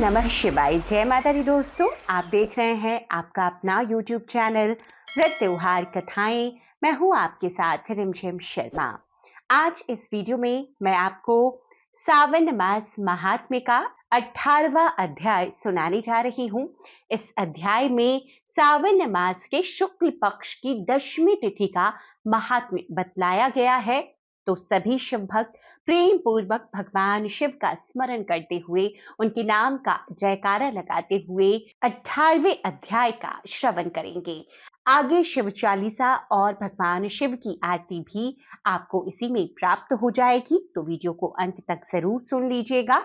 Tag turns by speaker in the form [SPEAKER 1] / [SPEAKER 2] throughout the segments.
[SPEAKER 1] नमः शिवाय। जय माता दी दोस्तों, आप देख रहे हैं आपका अपना YouTube चैनल व्रत त्योहार कथाएं। मैं हूं आपके साथ रिमझिम शर्मा। आज इस वीडियो में मैं आपको सावन मास महात्म्य का 18वां अध्याय सुनाने जा रही हूं। इस अध्याय में सावन मास के शुक्ल पक्ष की दशमी तिथि का महात्म्य बतलाया गया है। तो सभी शिव भक्त प्रेम पूर्वक भगवान शिव का स्मरण करते हुए उनके नाम का जयकारा लगाते हुए 18वें अध्याय का श्रवण करेंगे। आगे शिव चालीसा और भगवान शिव की आरती भी आपको इसी में प्राप्त हो जाएगी, तो वीडियो को अंत तक जरूर सुन लीजिएगा।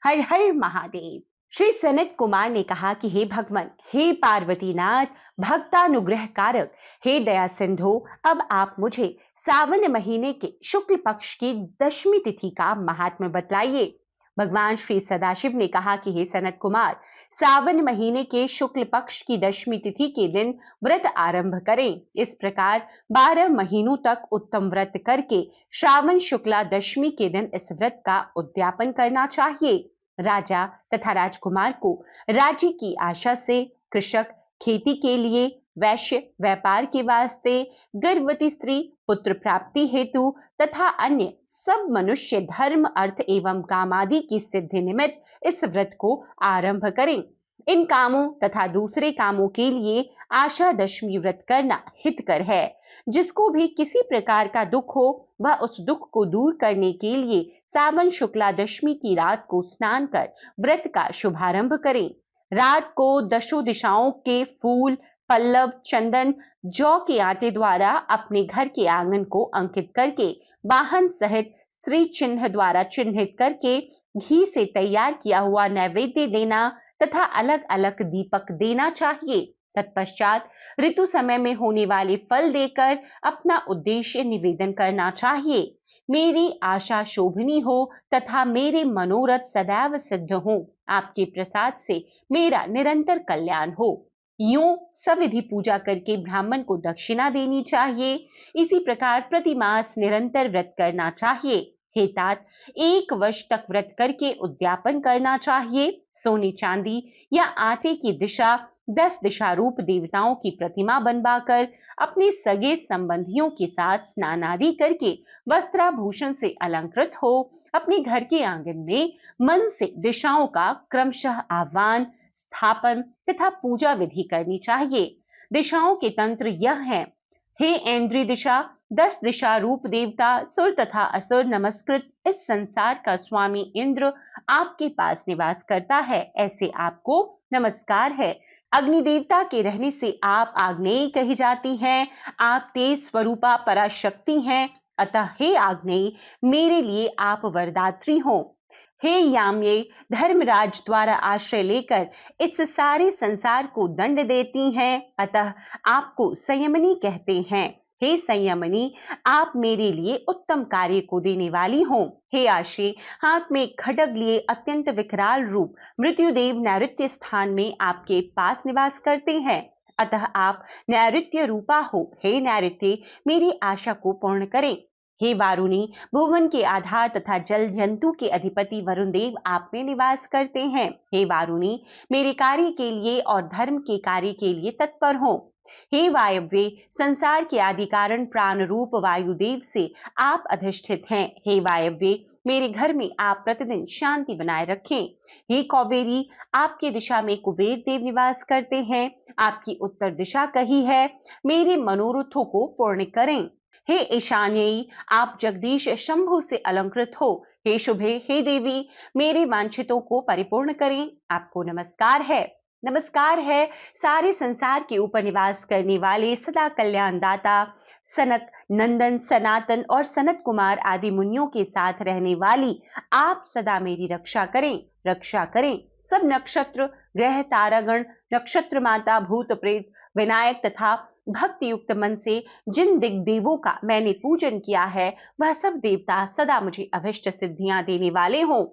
[SPEAKER 1] हर हर महादेव। श्री सनत कुमार ने कहा कि हे भगवान, हे पार्वतीनाथ, भक्तानुग्रह कारक, हे दया सिंधु, अब आप मुझे सावन महीने के शुक्ल पक्ष की दशमी तिथि का महात्म्य बतलाइए। भगवान श्री सदाशिव ने कहा कि हे सनत कुमार, सावन महीने के शुक्ल पक्ष की दशमी तिथि के दिन व्रत आरंभ करें। इस प्रकार 12 महीनों तक उत्तम व्रत करके श्रावण शुक्ला दशमी के दिन इस व्रत का उद्यापन करना चाहिए। राजा तथा राजकुमार को राज्य की आशा से, कृषक खेती के लिए, वैश्य व्यापार के वास्ते, गर्भवती स्त्री पुत्र प्राप्ति हेतु तथा अन्य सब मनुष्य धर्म अर्थ एवं काम आदि की सिद्धि निमित्त इस व्रत को आरंभ करें। इन कामों तथा दूसरे कामों के लिए आशा दशमी व्रत करना हितकर है। जिसको भी किसी प्रकार का दुख हो, वह उस दुख को दूर करने के लिए सावन शुक्ला दशमी की रात को स्नान कर व्रत का शुभारंभ करें। रात को दशों दिशाओं के फूल, पल्लव, चंदन, जौ के आटे द्वारा अपने घर के आंगन को अंकित करके वाहन सहित स्त्री चिन्ह द्वारा चिन्हित करके घी से तैयार किया हुआ नैवेद्य देना तथा अलग अलग दीपक देना चाहिए। तत्पश्चात ऋतु समय में होने वाले फल देकर अपना उद्देश्य निवेदन करना चाहिए। मेरी आशा शोभनी हो तथा मेरे मनोरथ सदैव सिद्ध हो। आपके प्रसाद से मेरा निरंतर कल्याण हो। यूं सविधि पूजा करके ब्राह्मण को दक्षिणा देनी चाहिए। इसी प्रकार प्रतिमास निरंतर व्रत करना चाहिए। हे तात, 1 वर्ष तक व्रत करके उद्यापन करना चाहिए। सोने चांदी या आटे की दिशा 10 दिशा रूप देवताओं की प्रतिमा बनवाकर अपने सगे संबंधियों के साथ स्नान आदि करके वस्त्राभूषण से अलंकृत हो अपने घर के आंगन में मन से दिशाओं का क्रमशः आह्वान, स्थापन तथा पूजा विधि करनी चाहिए। दिशाओं के तंत्र यह है। हे ऐन्द्री दिशा, 10 दिशा रूप देवता सुर तथा असुर नमस्कृत इस संसार का स्वामी इंद्र आपके पास निवास करता है, ऐसे आपको नमस्कार है। अग्नि देवता के रहने से आप आग्नेय कही जाती हैं। आप तेज स्वरूपा पराशक्ति हैं, अतः हे आग्नेय, मेरे लिए आप वरदात्री हो। हे याम्ये, धर्मराज द्वारा आश्रय लेकर इस सारे संसार को दंड देती हैं, अतः आपको संयमनी कहते हैं। हे संयमनी, आप मेरे लिए उत्तम कार्य को देने वाली हो। हे आशे, हाथ में खड्ग लिए अत्यंत विकराल रूप मृत्युदेव नैऋत्य स्थान में आपके पास निवास करते हैं, अतः आप नैऋत्य रूपा हो। हे नैऋत्य, मेरी आशा को पूर्ण करें। हे वारुणी, भुवन के आधार तथा जल जंतु के अधिपति वरुण देव आप में निवास करते हैं। हे वारुणी, मेरे कार्य के लिए और धर्म के कार्य के लिए तत्पर हो। हे वायव्य, संसार के आदि कारण प्राण रूप वायुदेव से आप अधिष्ठित हैं। हे वायव्य, मेरे घर में आप प्रतिदिन शांति बनाए रखें। हे कौबेरी, आपके दिशा में कुबेर देव निवास करते हैं। आपकी उत्तर दिशा कही है, मेरे मनोरथों को पूर्ण करें। हे ईशान्यी, आप जगदीश शंभु से अलंकृत हो। हे शुभे, हे देवी, मेरे वांछितों को परिपूर्ण करें। आपको नमस्कार है। नमस्कार है सारे संसार के ऊपर निवास करने वाले सदा कल्याण दाता सनक, नंदन, सनातन और सनत कुमार आदि मुनियों के साथ रहने वाली आप सदा मेरी रक्षा करें, रक्षा करें। सब नक्षत्र, ग्रह, तारागण, नक्षत्र माता, भूत प्रेत, विनायक तथा भक्ति युक्त मन से जिन दिग्देवों का मैंने पूजन किया है, वह सब देवता सदा मुझे अभिष्ट सिद्धियां देने वाले हों।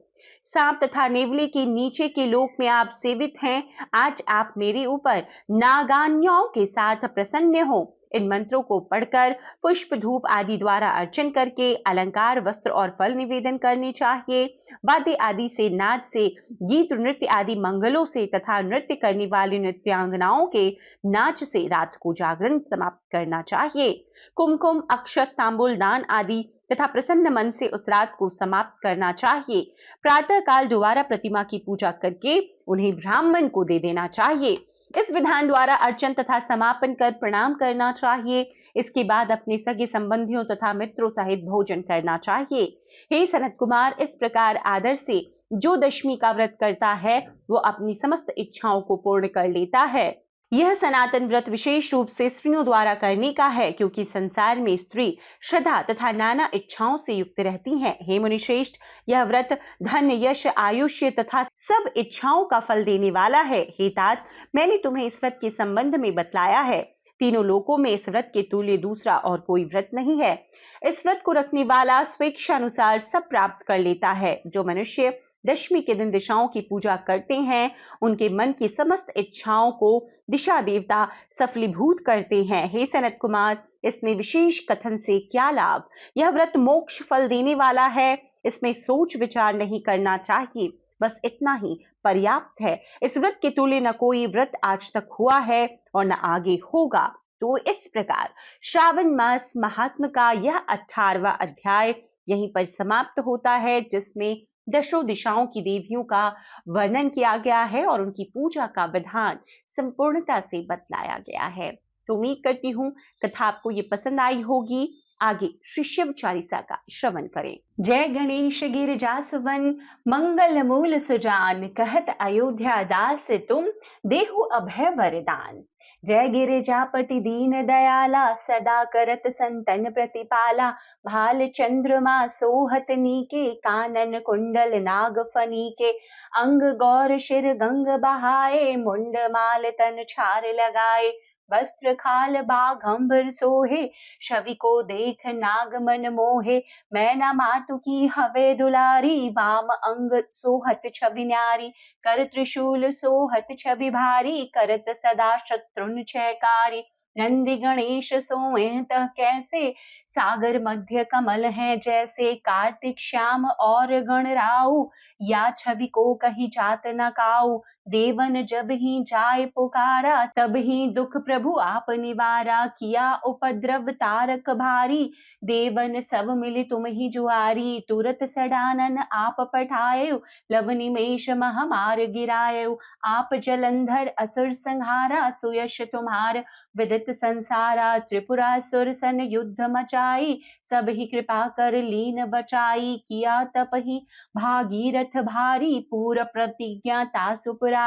[SPEAKER 1] सांप तथा नेवले के नीचे के लोक में आप सेवित हैं। आज आप मेरे ऊपर नागान्यों के साथ प्रसन्न हो। इन मंत्रों को पढ़कर पुष्प धूप आदि द्वारा अर्चन करके अलंकार वस्त्र और फल निवेदन करने चाहिए। वाद्य आदि से, नाच से, गीत नृत्य आदि मंगलों से तथा नृत्य करने वाली नृत्यांगनाओं के नाच से रात को जागरण समाप्त करना चाहिए। कुमकुम, अक्षत, तांबूल दान आदि तथा प्रसन्न मन से उस रात को समाप्त करना चाहिए। प्रातः काल दोबारा प्रतिमा की पूजा करके उन्हें ब्राह्मण को दे देना चाहिए। इस विधान द्वारा अर्चन तथा समापन कर प्रणाम करना चाहिए। इसके बाद अपने सगे संबंधियों तथा मित्रों सहित भोजन करना चाहिए। हे सनत कुमार, इस प्रकार आदर से जो दशमी का व्रत करता है वो अपनी समस्त इच्छाओं को पूर्ण कर लेता है। यह सनातन व्रत विशेष रूप से स्त्रियों द्वारा करने का है, क्योंकि संसार में स्त्री श्रद्धा तथा नाना इच्छाओं से युक्त रहती हैं। हे मुनिश्रेष्ठ, यह व्रत धन, यश, आयुष्य तथा सब इच्छाओं का फल देने वाला है। हे तात, मैंने तुम्हें इस व्रत के संबंध में बतलाया है। तीनों लोकों में इस व्रत के तुल्य दूसरा और कोई व्रत नहीं है। इस व्रत को रखने वाला स्वेच्छानुसार सब प्राप्त कर लेता है। जो मनुष्य दशमी के दिन दिशाओं की पूजा करते हैं, उनके मन की समस्त इच्छाओं को दिशा देवता सफलीभूत करते हैं। हे सनत कुमार, इसमें विशेष कथन से क्या लाभ? यह व्रत मोक्ष फल देने वाला है। इसमें सोच विचार नहीं करना चाहिए, बस इतना ही पर्याप्त है। इस व्रत के तुल्य न कोई व्रत आज तक हुआ है और न आगे होगा। तो इस प्रकार श्रावण मास महात्म का यह 18वां अध्याय यहीं पर समाप्त होता है, जिसमें दशों दिशाओं की देवियों का वर्णन किया गया है और उनकी पूजा का विधान संपूर्णता से बतलाया गया है। तो उम्मीद करती हूँ कथा आपको ये पसंद आई होगी। आगे श्री शिव चालीसा का श्रवण करें। जय गणेश गिर जासवन, मंगल मूल सुजान, कहत अयोध्या दास तुम, देहु अभय वरदान। जय गिरिजापति दीन दयाला, सदा करत संतन प्रतिपाला। भाल चंद्रमा सोहत नीके, कानन कुंडल नाग फनीके। अंग गौर शिर गंग बहाए, मुंड माल तन छार लगाए। वस्त्र खाल बाघंबर सोहे, छवि को देख नाग मन मोहे। मैना मातु की हवे दुलारी, वाम अंग सोहत छवि न्यारी। कर त्रिशूल सोहत छवि भारी, करत सदा शत्रुन छयकारी। नंदी गणेश सोए तह कैसे, सागर मध्य कमल है जैसे। कार्तिक श्याम और गणराऊ, या छवि को कही जात न काऊ। देवन जब ही जाय पुकारा, तब ही दुख प्रभु आप निवारा। किया उपद्रव तारक भारी, देवन सब मिली तुम ही जुआरी। तुरत सडानन आप पठायो, लव निमेष मह मार गिरायो। आप जलंधर असुर संहारा, सुयश तुम्हार विदित संसारा। त्रिपुरासुर सन युद्ध मचाई, सब ही कृपा कर लीन बचाई। किया तप ही भागीरथ भारी, पूर प्रतिज्ञा तासु पुरारी।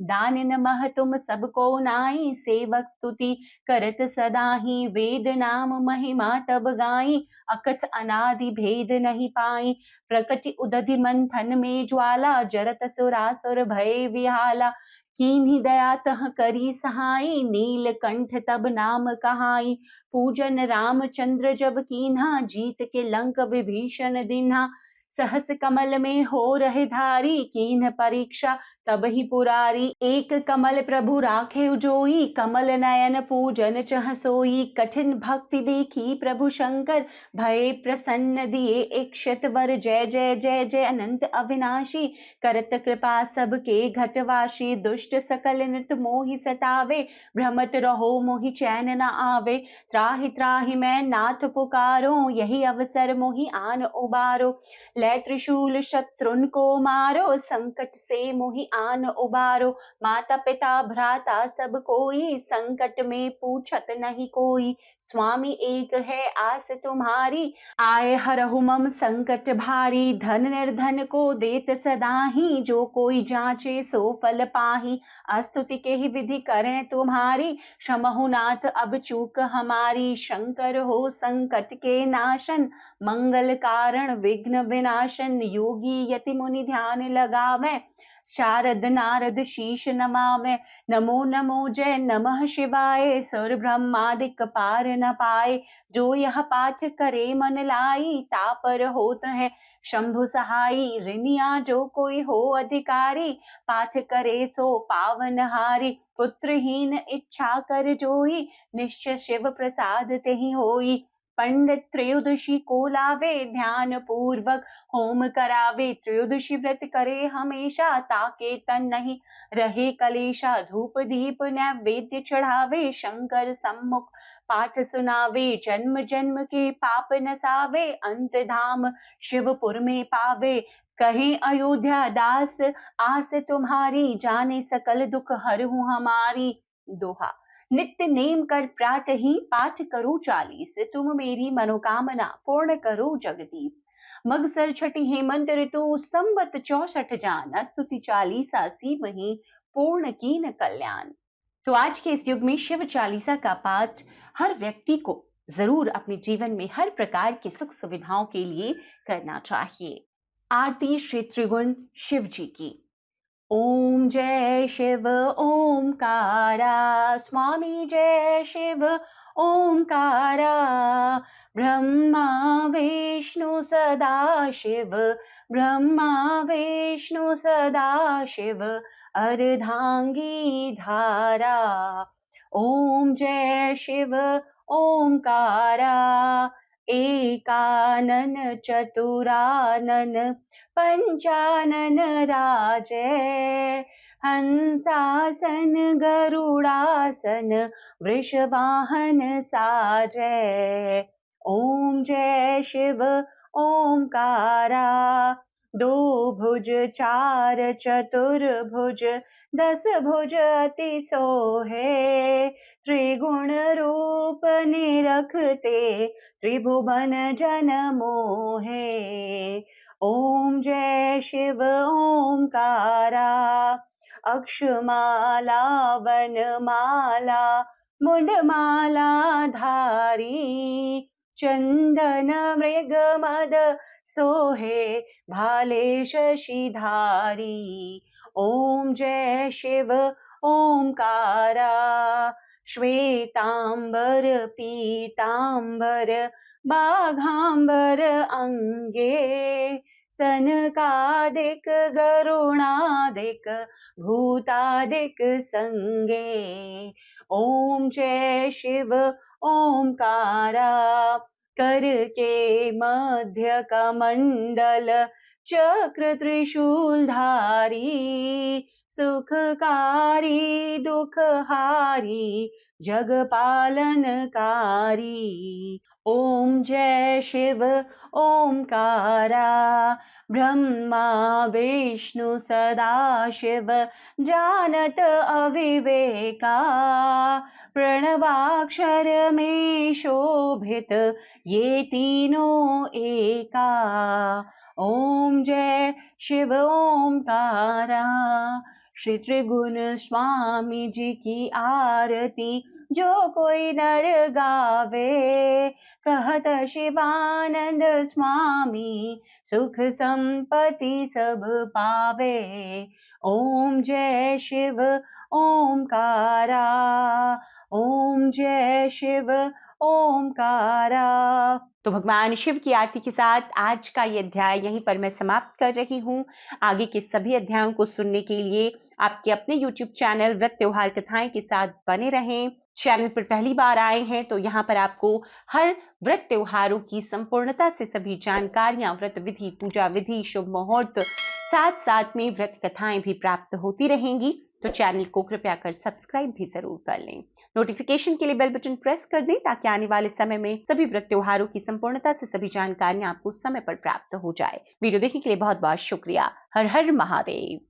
[SPEAKER 1] दानिन मह तुम सबको नाई, सेवक स्तुति करत सदा ही। वेद नाम महिमा तब गाई, अकथ अनादि भेद नहीं पाई। प्रकटि उदधि मंथन में ज्वाला, जरत सुरासुर भय विहाला। कीन्ही दया तह करी सहाई, नीलकंठ तब नाम कहाई। पूजन रामचंद्र जब कीन्हा, जीत के लंक विभीषण दिन्हा। सहस कमल में हो रहे धारी, कीन्ह परीक्षा तब ही पुरारी। एक कमल प्रभु राखे उजोई, कमल नयन पूजन चह सोई। कठिन भक्ति देखी प्रभु शंकर, भय प्रसन्न दिए एक वर। जय जय जय जय अनंत अविनाशी, करत कृपा सबके घटवाशी। दुष्ट सकल नित मोहि सतावे, भ्रमत रहो मोहि चैन न आवे। त्राहि त्राहि मैं नाथ पुकारो, यही अवसर मोहि आन उबारो। लै त्रिशूल शत्रुन को मारो, संकट से मोहि आन उबारो। माता पिता भ्राता सब कोई, संकट में पूछत नहीं कोई। स्वामी एक है आस तुम्हारी, आए हरहु मम संकट भारी। धन निर्धन को देत सदा ही, जो कोई जांचे सो फल पाही। स्तुति के ही विधि करें तुम्हारी, क्षमहु नाथ अब चूक हमारी। शंकर हो संकट के नाशन, मंगल कारण विघ्न विनाशन। योगी यति मुनि ध्यान लगावे, शारद नारद शीश नमामि, नमो नमो जय नमः शिवाय। सुर ब्रह्मादिक पार न पाए, जो यह पाठ करे मन लाई, तापर होत है शंभु सहाई। ऋनिया जो कोई हो अधिकारी, पाठ करे सो पावन हारी। पुत्रहीन इच्छा कर जोई, निश्चय शिव प्रसाद तेहि होई। पंडित त्रयोदशी को लावे, ध्यान पूर्वक होम करावे। त्रयोदशी व्रत करे हमेशा, ताके तन नहीं रहे कलेशा। धूप दीप नैवेद्य चढ़ावे, शंकर सम्मुख पाठ सुनावे। जन्म जन्म के पाप नसावे, अंत धाम शिवपुर में पावे। कहीं अयोध्या दास आस तुम्हारी, जाने सकल दुख हरहु हमारी। दोहा। नित्य नेम कर प्रातः ही, पाठ करो 40, तुम मेरी मनोकामना पूर्ण करो जगदीश। मगसर छठी हेमंत ऋतु, संवत 64 जान, स्तुति 40 सीवहि, पूर्ण कीन कल्याण। तो आज के इस युग में शिव चालीसा का पाठ हर व्यक्ति को जरूर अपने जीवन में हर प्रकार की सुख सुविधाओं के लिए करना चाहिए। आरती श्री त्रिगुण शिव जी की। ओम जय शिव ओमकारा, स्वामी जय शिव ओमकारा। ब्रह्मा विष्णु सदा शिव, ब्रह्मा विष्णु सदा शिव, अर्धांगी धारा। ओम जय शिव ओमकारा, एकानन चतुरानन, पंचानन राजै। हंसासन गरुड़ासन, वृषवाहन साजै। ओम जय शिव ओमकारा, दो भुज चार चतुर्भुज, 10 भुज अति सोहे। त्रिगुण रूप निरखते, त्रिभुवन जन मोहे। ओम जय शिव ओमकारा, अक्षमाला वनमाला, मुंडमाला धारी। चंदन मृग मद सोहे, भाले शशिधारी। ओम जय शिव ओमकारा, श्वेतांबर पीतांबर, बाघांबर अंगे। सनकादिक गरुणादिक, भूतादिक संगे। ओम जय शिव ओमकारा, करके मध्य कमंडल, चक्र त्रिशूलधारी। सुखकारी दुखहारी, जगपालनकारी। ओम जय शिव ओमकारा, ब्रह्मा विष्णु सदा शिव, जानत अविवेका। प्रणवाक्षर में शोभित, ये तीनों एका। ओम जय शिव ओमकारा। श्री त्रिगुण स्वामी जी की आरती, जो कोई नर गावे। कहत शिवानंद स्वामी, सुख संपत्ति सब पावे। ओम जय शिव ओमकारा, ओम जय शिव ओमकारा। तो भगवान शिव की आरती के साथ आज का ये अध्याय यहीं पर मैं समाप्त कर रही हूँ। आगे के सभी अध्यायों को सुनने के लिए आपके अपने YouTube चैनल व्रत त्योहार कथाएं के साथ बने रहें। चैनल पर पहली बार आए हैं तो यहाँ पर आपको हर व्रत त्योहारों की संपूर्णता से सभी जानकारियां, व्रत विधि, पूजा विधि, शुभ मुहूर्त, साथ साथ में व्रत कथाएं भी प्राप्त होती रहेंगी। तो चैनल को कृपया कर सब्सक्राइब भी जरूर कर लें। नोटिफिकेशन के लिए बेल बटन प्रेस कर दें ताकि आने वाले समय में सभी व्रत त्योहारों की संपूर्णता से सभी जानकारियां आपको समय पर प्राप्त हो जाए। वीडियो देखने के लिए बहुत बहुत शुक्रिया। हर हर महादेव।